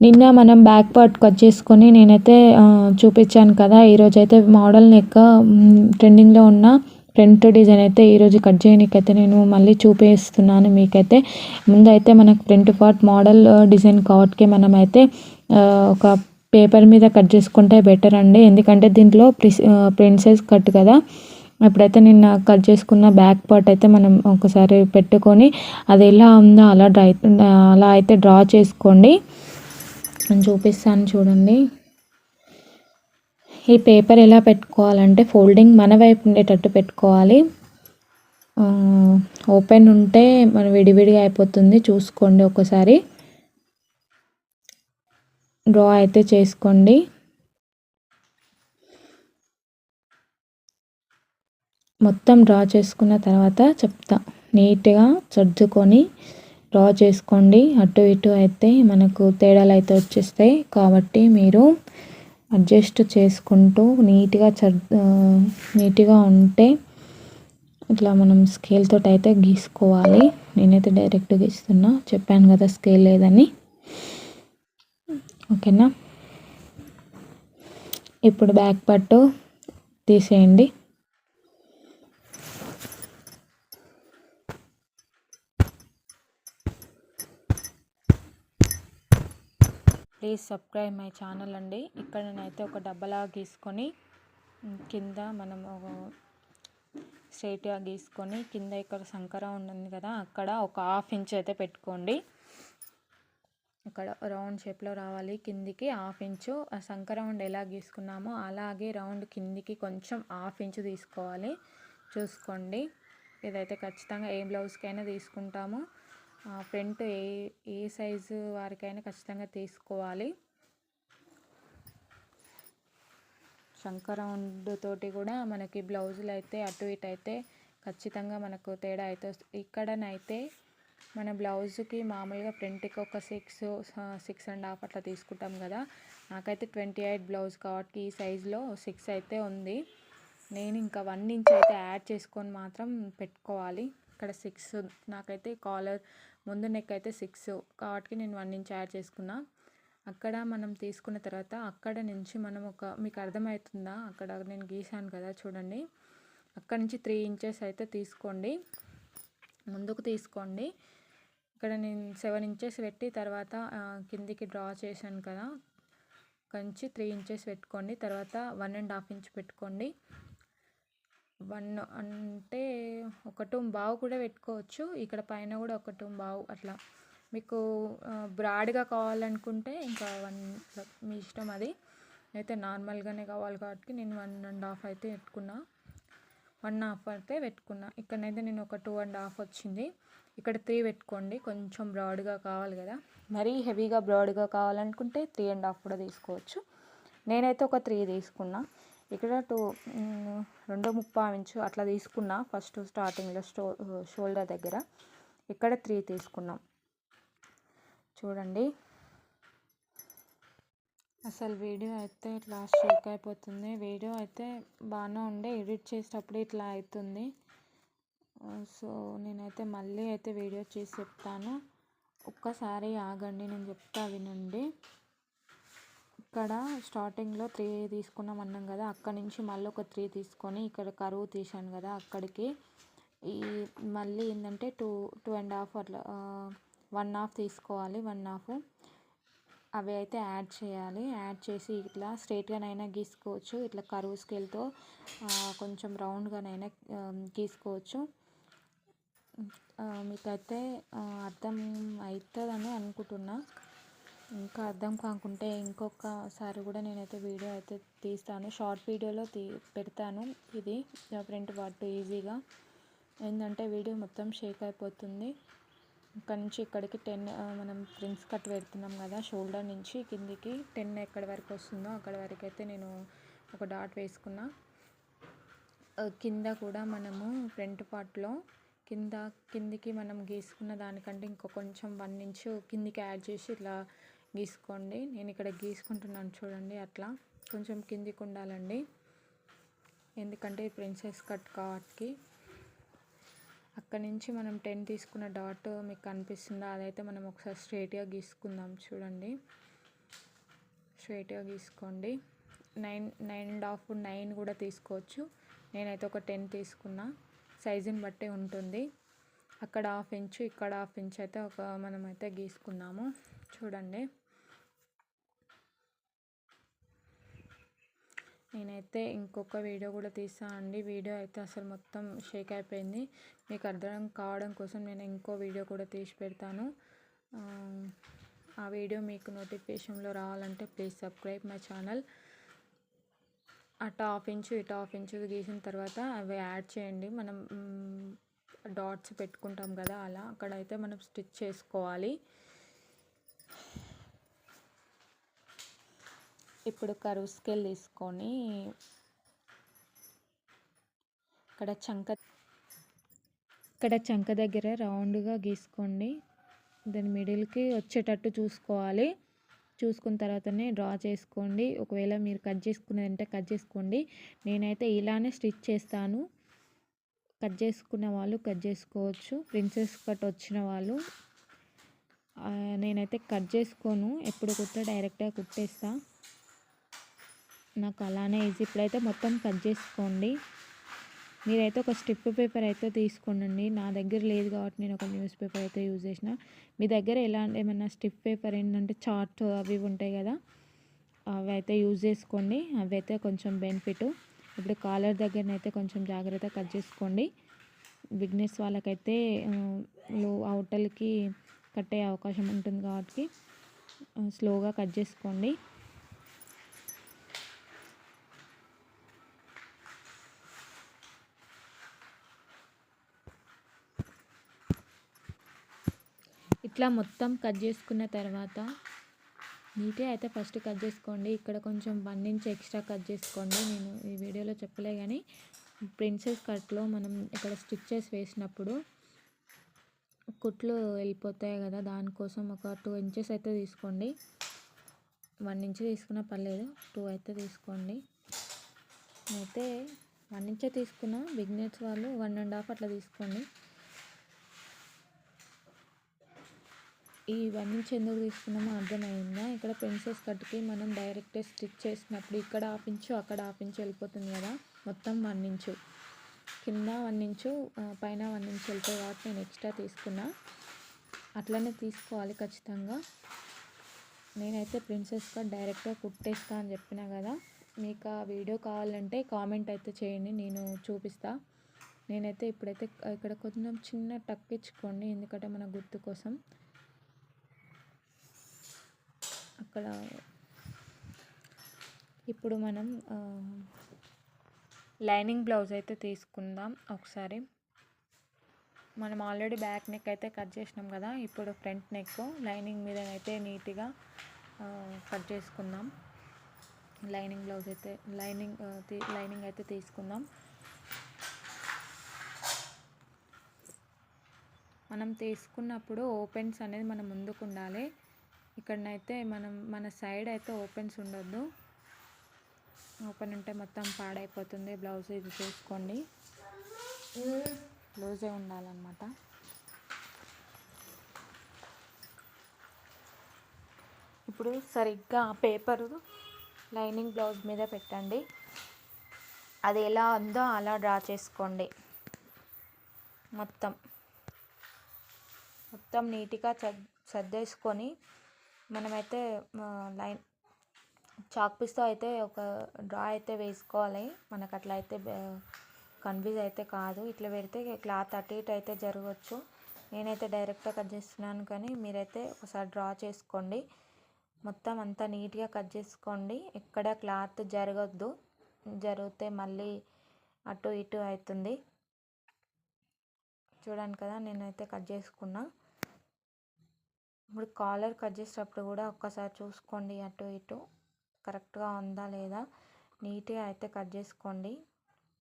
నిన్న మనం back part cut చేసుకొని నేనైతే చూపించాను కదా. ఈరోజైతే మోడల్ నెక్ ట్రెండింగ్లో ఉన్న ఫ్రంట్ డిజైన్ అయితే ఈరోజు కట్ చేయడానికైతే నేను మళ్ళీ చూపిస్తున్నాను మీకైతే. ముందైతే మనకు ఫ్రంట్ పార్ట్ మోడల్ డిజైన్ కాబట్టి మనమైతే ఒక పేపర్ మీద కట్ చేసుకుంటే బెటర్ అండి. ఎందుకంటే దీంట్లో ప్రిన్సెస్ కట్ కదా. ఇప్పుడైతే నేను కట్ చేసుకున్న బ్యాక్ పార్ట్ అయితే మనం ఒకసారి పెట్టుకొని అది ఎలా ఉందో అలా అయితే డ్రా చేసుకోండి. నేను చూపిస్తాను చూడండి. ఈ పేపర్ ఎలా పెట్టుకోవాలంటే ఫోల్డింగ్ మన వైపు ఉండేటట్టు పెట్టుకోవాలి. ఓపెన్ ఉంటే మన విడివిడిగా అయిపోతుంది, చూసుకోండి. ఒకసారి డ్రా అయితే చేసుకోండి. మొత్తం డ్రా చేసుకున్న తర్వాత చెప్తా. నీట్గా సర్దుకొని డ్రా చేసుకోండి. అటు ఇటు అయితే మనకు తేడాలు అయితే వచ్చేస్తాయి కాబట్టి మీరు అడ్జస్ట్ చేసుకుంటూ నీట్గా ఉంటే ఇట్లా మనం స్కేల్ తోటి అయితే గీసుకోవాలి. నేనైతే డైరెక్ట్ గీస్తున్నా, చెప్పాను కదా స్కేల్ లేదని. ఓకేనా. ఇప్పుడు బ్యాక్ పార్ట్ తీసేయండి. ప్లీజ్ సబ్స్క్రైబ్ మై ఛానల్ అండి. ఇక్కడ నేనైతే ఒక డబ్బలా గీసుకొని కింద మనం స్ట్రైట్గా గీసుకొని కింద ఇక్కడ సంకర ఉంటుంది కదా, అక్కడ ఒక 1/2 ఇంచ్ అయితే పెట్టుకోండి. ఇక్కడ రౌండ్ షేప్లో రావాలి. కిందికి 1/2 ఇంచు ఆ సంకర రౌండ్ ఎలా గీసుకున్నామో అలాగే రౌండ్ కిందికి కొంచెం 1/2 ఇంచు తీసుకోవాలి. చూసుకోండి. ఇదైతే ఖచ్చితంగా ఏ బ్లౌజ్కైనా తీసుకుంటాము. ఫ్రంట్ ఏ సైజు వారికైనా ఖచ్చితంగా తీసుకోవాలి. శంకర రౌండ్ తోటి కూడా మనకి బ్లౌజులు అయితే అటు ఇటు అయితే ఖచ్చితంగా మనకు తేడా అయితే వస్తుంది. ఇక్కడనైతే మన బ్లౌజ్కి మామూలుగా ఫ్రంట్కి ఒక 6.5 అట్లా తీసుకుంటాం కదా. నాకైతే 28 బ్లౌజ్ కాబట్టి ఈ సైజులో 6 అయితే ఉంది. నేను ఇంకా 1 ఇంచ్ అయితే యాడ్ చేసుకొని మాత్రం పెట్టుకోవాలి. ఇక్కడ 6 నాకైతే కాలర్ ముందు నెక్ అయితే 6 కాబట్టి నేను 1 ఇంచ్ యాడ్ చేసుకున్నా. అక్కడ మనం తీసుకున్న తర్వాత అక్కడ నుంచి మనం మీకు అర్థమవుతుందా, అక్కడ నేను గీసాను కదా చూడండి, అక్కడ నుంచి 3 ఇంచెస్ అయితే తీసుకోండి, ముందుకు తీసుకోండి. ఇక్కడ నేను 7 ఇంచెస్ పెట్టి తర్వాత కిందికి డ్రా చేశాను కదా, అక్కడ నుంచి 3 ఇంచెస్ పెట్టుకోండి. తర్వాత 1.5 ఇంచ్ పెట్టుకోండి. 1 అంటే 1.25 కూడా పెట్టుకోవచ్చు. ఇక్కడ పైన కూడా 1.25 అట్లా మీకు బ్రాడ్గా కావాలనుకుంటే ఇంకా 1 మీ ఇష్టం. అది అయితే నార్మల్గానే కావాలి కాబట్టి నేను 1.5 అయితే పెట్టుకున్నా. 1.5 అయితే పెట్టుకున్నా. ఇక్కడనైతే నేను ఒక 2.5 వచ్చింది. ఇక్కడ 3 పెట్టుకోండి. కొంచెం బ్రాడ్గా కావాలి కదా, మరీ హెవీగా బ్రాడ్గా కావాలనుకుంటే 3.5 కూడా తీసుకోవచ్చు. నేనైతే ఒక 3 తీసుకున్నా. ఇక్కడ 2.25 ఇంచు అట్లా తీసుకున్నా ఫస్ట్ స్టార్టింగ్లో షోల్డర్ దగ్గర. ఇక్కడ 3 తీసుకున్నాం. చూడండి. అసలు వీడియో అయితే ఇట్లా షేక్ అయిపోతుంది. వీడియో అయితే బాగానే ఉండే, ఎడిట్ చేసేటప్పుడు ఇట్లా అవుతుంది. సో నేనైతే మళ్ళీ అయితే వీడియో చేసి చెప్తాను. ఒక్కసారి ఆగండి, నేను చెప్తా వినండి. ఇక్కడ స్టార్టింగ్లో 3 తీసుకున్నాం అన్నాం కదా, అక్కడ నుంచి మళ్ళీ ఒక 3 తీసుకొని ఇక్కడ కరువు తీసాను కదా, అక్కడికి ఈ మళ్ళీ ఏంటంటే 2.5 అట్లా 1.5 తీసుకోవాలి. 1.5 అవి అయితే యాడ్ చేయాలి. యాడ్ చేసి ఇట్లా స్ట్రైట్గానైనా గీసుకోవచ్చు, ఇట్లా కరువు స్కేల్తో కొంచెం రౌండ్గానైనా గీసుకోవచ్చు. మీకైతే అర్థం అవుతుందని అనుకుంటున్నా. ఇంకా అర్థం కాకుంటే ఇంకొకసారి కూడా నేనైతే వీడియో అయితే తీస్తాను, షార్ట్ వీడియోలో పెడతాను. ఇది ఫ్రంట్ పార్ట్ ఈజీగా ఏంటంటే వీడియో మొత్తం షేక్ అయిపోతుంది. ఇక్కడ నుంచి ఇక్కడికి 10 మనం ప్రిన్స్ కట్ పెడుతున్నాం కదా, షోల్డర్ నుంచి కిందికి 10 ఎక్కడి వరకు వస్తుందో అక్కడ వరకు అయితే నేను ఒక డాట్ వేసుకున్నా. కింద కూడా మనము ఫ్రంట్ పార్ట్లో కిందికి మనం గీసుకున్న దానికంటే కొంచెం 1 ఇంచ్ కిందికి యాడ్ చేసి ఇట్లా గీసుకోండి. నేను ఇక్కడ గీసుకుంటున్నాను చూడండి, అట్లా కొంచెం కిందికి ఉండాలండి, ఎందుకంటే ప్రిన్సెస్ కట్ కాబట్టి. అక్కడి నుంచి మనం 10 తీసుకున్న డాట్ మీకు కనిపిస్తుందా, అదైతే మనం ఒకసారి స్ట్రైట్గా గీసుకుందాం. చూడండి, స్ట్రైట్గా గీసుకోండి. 9.5 9 కూడా తీసుకోవచ్చు. నేనైతే ఒక 10 తీసుకున్నా, సైజుని బట్టి ఉంటుంది. అక్కడ 1/2 ఇంచు, ఇక్కడ 1/2 ఇంచు అయితే మనమైతే గీసుకున్నాము. చూడండి, నేనైతే ఇంకొక వీడియో కూడా తీసాను అండి. వీడియో అయితే అసలు మొత్తం షేక్ అయిపోయింది. మీకు అర్థం కావడం కోసం నేను ఇంకో వీడియో కూడా తీసి పెడతాను. ఆ వీడియో మీకు నోటిఫికేషన్లో రావాలంటే ప్లీజ్ సబ్స్క్రైబ్ మై ఛానల్. అటు 1/2 ఇంచు ఇటు 1/2 ఇంచు గీసిన తర్వాత అవి యాడ్ చేయండి. మనం డాట్స్ పెట్టుకుంటాం కదా, అలా అక్కడైతే మనం స్టిచ్ చేసుకోవాలి. ఇప్పుడు కర్వ్ స్కేల్ తీసుకొని ఇక్కడ చంక దగ్గర రౌండ్గా గీసుకోండి. దాని మిడిల్కి వచ్చేటట్టు చూసుకోవాలి. చూసుకున్న తర్వాతనే డ్రా చేసుకోండి. ఒకవేళ మీరు కట్ చేసుకునేదంటే కట్ చేసుకోండి. నేనైతే ఇలానే స్టిచ్ చేస్తాను. కట్ చేసుకున్న వాళ్ళు కట్ చేసుకోవచ్చు. ప్రిన్సెస్ కట్ వచ్చిన వాళ్ళు, నేనైతే కట్ చేసుకోను. ఎప్పుడు డైరెక్ట్గా కుట్టేస్తా. నాకు అలానే ఈజీ. ఇప్పుడైతే మొత్తం కట్ చేసుకోండి. మీరైతే ఒక స్టిప్ పేపర్ అయితే తీసుకోండి. నా దగ్గర లేదు కాబట్టి నేను ఒక న్యూస్ పేపర్ అయితే యూజ్ చేసిన. మీ దగ్గర ఏమన్నా స్టిప్ పేపర్ ఏంటంటే చార్ట్ అవి ఉంటాయి కదా, అవి అయితే యూజ్ చేసుకోండి. అవి అయితే కొంచెం బెనిఫిట్. ఇప్పుడు కాలర్ దగ్గరనైతే కొంచెం జాగ్రత్తగా కట్ చేసుకోండి. బిగినర్స్ వాళ్ళకైతే అవతలకి కట్టే అవకాశం ఉంటుంది కాబట్టి స్లోగా కట్ చేసుకోండి. ఇట్లా మొత్తం కట్ చేసుకున్న తర్వాత నీట్గా అయితే ఫస్ట్ కట్ చేసుకోండి. ఇక్కడ కొంచెం 1 ఇంచ్ ఎక్స్ట్రా కట్ చేసుకోండి. నేను ఈ వీడియోలో చెప్పలే కానీ ప్రిన్సెస్ కట్లో మనం ఇక్కడ స్టిచ్చెస్ వేసినప్పుడు కుట్లు వెళ్ళిపోతాయి కదా, దానికోసం ఒక 2 ఇంచెస్ అయితే తీసుకోండి. 1 ఇంచ్ తీసుకున్నా పర్లేదు, 2 అయితే తీసుకోండి. అయితే 1 ఇంచే తీసుకున్నా. బిగినర్స్ వాళ్ళు 1.5 అట్లా తీసుకోండి. ఈ 1 ఇంచ్ ఎందుకు తీసుకున్నామో అర్థమైందా? ఇక్కడ ప్రిన్సెస్ కట్కి మనం డైరెక్ట్ స్టిచ్ చేసినప్పుడు ఇక్కడ 1/2 ఇంచు అక్కడ 1/2 ఇంచు వెళ్ళిపోతుంది కదా, మొత్తం 1 ఇంచు కింద 1 ఇంచు పైన 1 ఇంచు వెళ్తాయి కాబట్టి నేను ఎక్స్ట్రా తీసుకున్నా. అట్లనే తీసుకోవాలి ఖచ్చితంగా. నేనైతే ప్రిన్సెస్ కట్ డైరెక్ట్గా కుట్టేస్తా అని చెప్పినా కదా, మీకు ఆ వీడియో కావాలంటే కామెంట్ అయితే చేయండి, నేను చూపిస్తా. నేనైతే ఇప్పుడైతే ఇక్కడ కొంచెం చిన్న టక్ ఇచ్చుకోండి, ఎందుకంటే మన గుర్తు కోసం. అక్కడ ఇప్పుడు మనం లైనింగ్ బ్లౌజ్ అయితే తీసుకుందాం ఒకసారి. మనం ఆల్రెడీ బ్యాక్ నెక్ అయితే కట్ చేసినాం కదా, ఇప్పుడు ఫ్రంట్ నెక్ లైనింగ్ మీద అయితే నీట్గా కట్ చేసుకుందాం. లైనింగ్ బ్లౌజ్ అయితే లైనింగ్ అయితే తీసుకుందాం. మనం తీసుకున్నప్పుడు ఓపెన్స్ అనేది మనం ముందుకు ఉండాలి. ఇక్కడనైతే మన సైడ్ అయితే ఓపెన్స్ ఉండొద్దు. ఓపెన్ ఉంటే మొత్తం పాడైపోతుంది బ్లౌజ్. ఇది చూసుకోండి, లూజే ఉండాలన్నమాట. ఇప్పుడు సరిగ్గా పేపరు లైనింగ్ బ్లౌజ్ మీద పెట్టండి. అది ఎలా ఉందో అలా డ్రా చేసుకోండి. మొత్తం నీట్గా సర్దేసుకొని మనమైతే చాక్ పీస్తో అయితే ఒక డ్రా అయితే వేసుకోవాలి. మనకు అట్లా అయితే కన్ఫ్యూజ్ అయితే కాదు. ఇట్లా పెడితే క్లాత్ అటు ఇటు అయితే జరగవచ్చు. నేనైతే డైరెక్ట్గా కట్ చేస్తున్నాను, కానీ మీరైతే ఒకసారి డ్రా చేసుకోండి. మొత్తం అంతా నీట్గా కట్ చేసుకోండి. ఎక్కడ క్లాత్ జరగద్దు, జరిగితే మళ్ళీ అటు ఇటు అవుతుంది. చూడండి కదా, నేనైతే కట్ చేసుకున్నా. ఇప్పుడు కాలర్ కట్ చేసేటప్పుడు కూడా ఒక్కసారి చూసుకోండి, అటు ఇటు కరెక్ట్గా ఉందా లేదా. నీట్గా అయితే కట్ చేసుకోండి.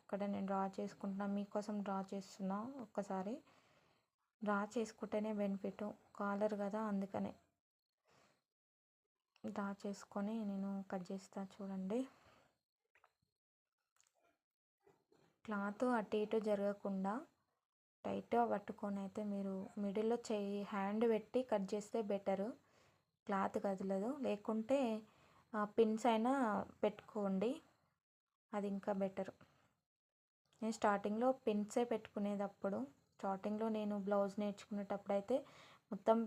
ఇక్కడ నేను డ్రా చేసుకుంటున్నా, మీకోసం డ్రా చేస్తున్నా. ఒక్కసారి డ్రా చేసుకుంటేనే బెనిఫిట్. కాలర్ కదా, అందుకనే డ్రా చేసుకొని నేను కట్ చేస్తా. చూడండి, క్లాత్ అటు ఇటు జరగకుండా టైట్గా పట్టుకొని అయితే మీరు మిడిల్లో హ్యాండ్ పెట్టి కట్ చేస్తే బెటరు, క్లాత్ కదలదు. లేకుంటే పిన్స్ అయినా పెట్టుకోండి, అది ఇంకా బెటర్. నేను స్టార్టింగ్లో పిన్సే పెట్టుకునేటప్పుడు, స్టార్టింగ్లో నేను బ్లౌజ్ నేర్చుకునేటప్పుడు అయితే మొత్తం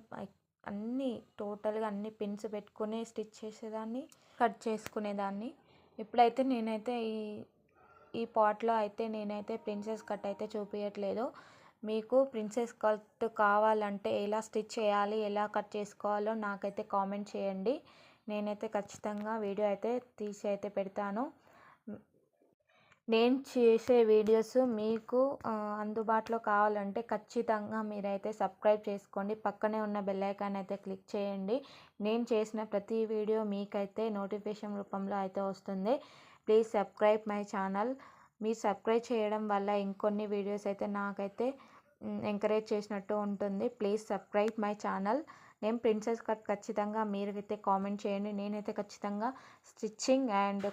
అన్నీ టోటల్గా అన్ని పిన్స్ పెట్టుకునే స్టిచ్ చేసేదాన్ని, కట్ చేసుకునేదాన్ని. ఇప్పుడైతే నేనైతే ఈ పార్ట్లో అయితే నేనైతే ప్రిన్సెస్ కట్ అయితే చూపించట్లేదు. మీకు ప్రిన్సెస్ కట్ కావాలంటే ఎలా స్టిచ్ చేయాలి, ఎలా కట్ చేసుకోవాలో నాకైతే కామెంట్ చేయండి. నేనైతే ఖచ్చితంగా వీడియో అయితే తీసి అయితే పెడతాను. నేను చేసే వీడియోస్ మీకు అందుబాటులో కావాలంటే ఖచ్చితంగా మీరైతే సబ్స్క్రైబ్ చేసుకోండి. పక్కనే ఉన్న బెల్ ఐకాన్ అయితే క్లిక్ చేయండి. నేను చేసిన ప్రతి వీడియో మీకైతే నోటిఫికేషన్ రూపంలో అయితే వస్తుంది. Please subscribe my channel. మీరు సబ్స్క్రైబ్ చేయడం వల్ల ఇంకొన్ని వీడియోస్ అయితే నాకైతే ఎంకరేజ్ చేసినట్టు ఉంటుంది. Please subscribe my channel. నేను ప్రిన్సెస్ కట్ ఖచ్చితంగా మీరైతే కామెంట్ చేయండి. నేనైతే ఖచ్చితంగా స్టిచ్చింగ్ అండ్